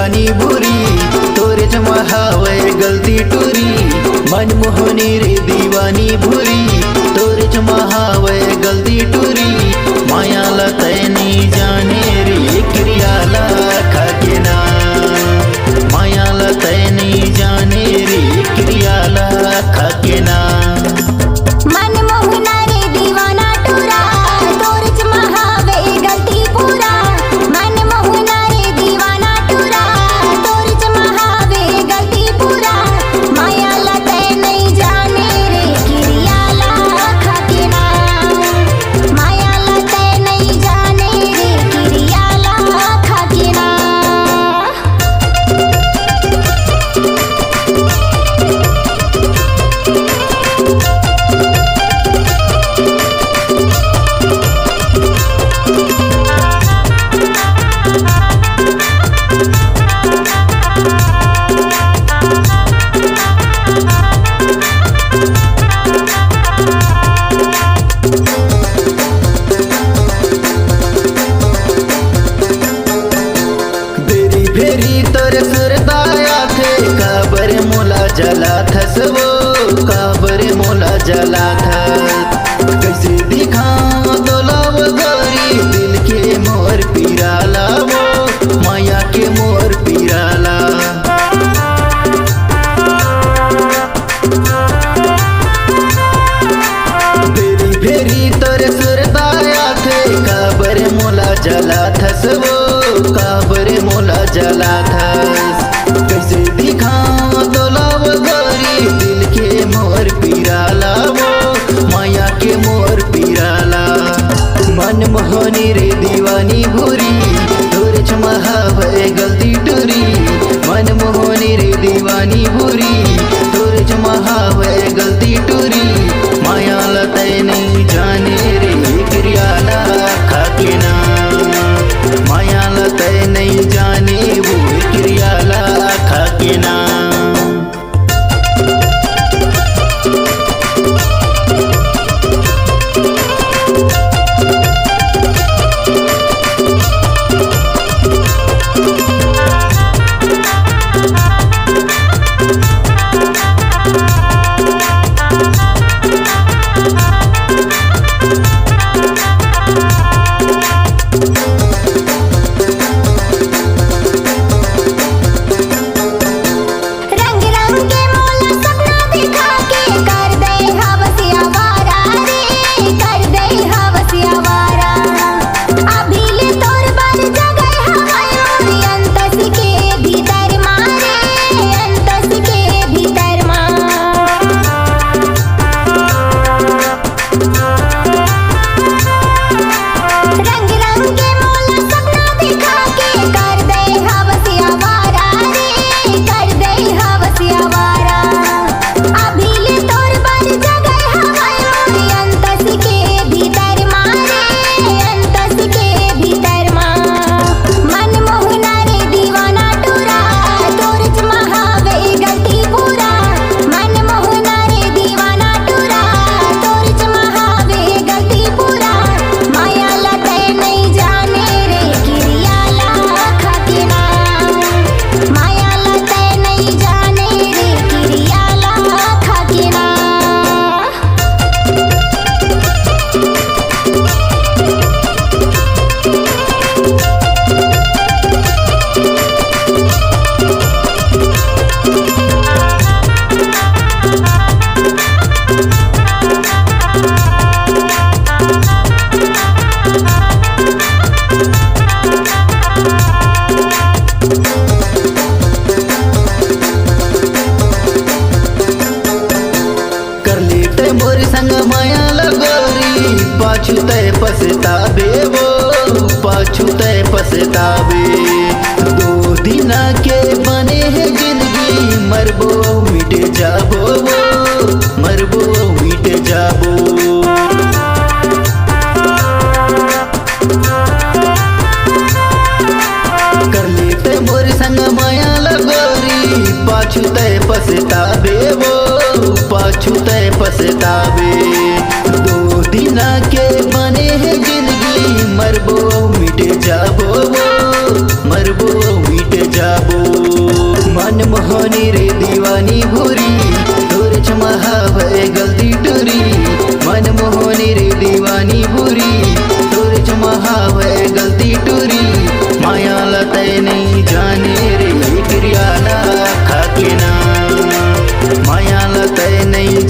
दीवानी बुरी तोरे महावे गलती टूरी मनमोहनी रे दीवानी बुरी तोरे महावे गलती टूरी माया लतनी जाने रे क्रियाला खाके ना माया लतनी जाने रे क्रियाला खाके ना जला थस वो काबरे मोला जला थस कैसे दिखाऊं दोलाव गोरी दिल के मोर पीराला वो माया के मोर पीराला फेरी फेरी तोरे सुरदाया थे काबरे मोला जला थस वो काबरे मोला जला थस कैसे दिखाऊं दोलाव गोरी दिल के मोर पीराला वो माया के मोर पीराला मनमोहनी रे दीवानी भूरी तोरे महावे गलती टूरी मनमोहनी रे दीवानी भूरी तोरे महावे गलती टूरी माया लते नहीं जाने रे क्रियाला खाके ना माया लते नहीं जाने वो क्रियाला खाके ना पाछूते पछतावे वो पाछूते पछतावे दो दिन के बने हैं जिंदगी मरबो मिट जाबो वो मरबो मिट जाबो कर लेते मोर संग माया लगोरी पाछूते पछतावे वो पाछूते पछतावे दो दिन के बने हैं जिंदगी मरबो मिट जाबो वो मरबो मिट जाबो मोहनी रे दीवानी भूरी तोर चमहावे गलती टूरी मन मोहनी रे दीवानी भूरी तोर चमहावे गलती टूरी माया लते नहीं जाने रे क्रियाला खाके ना माया लते नहीं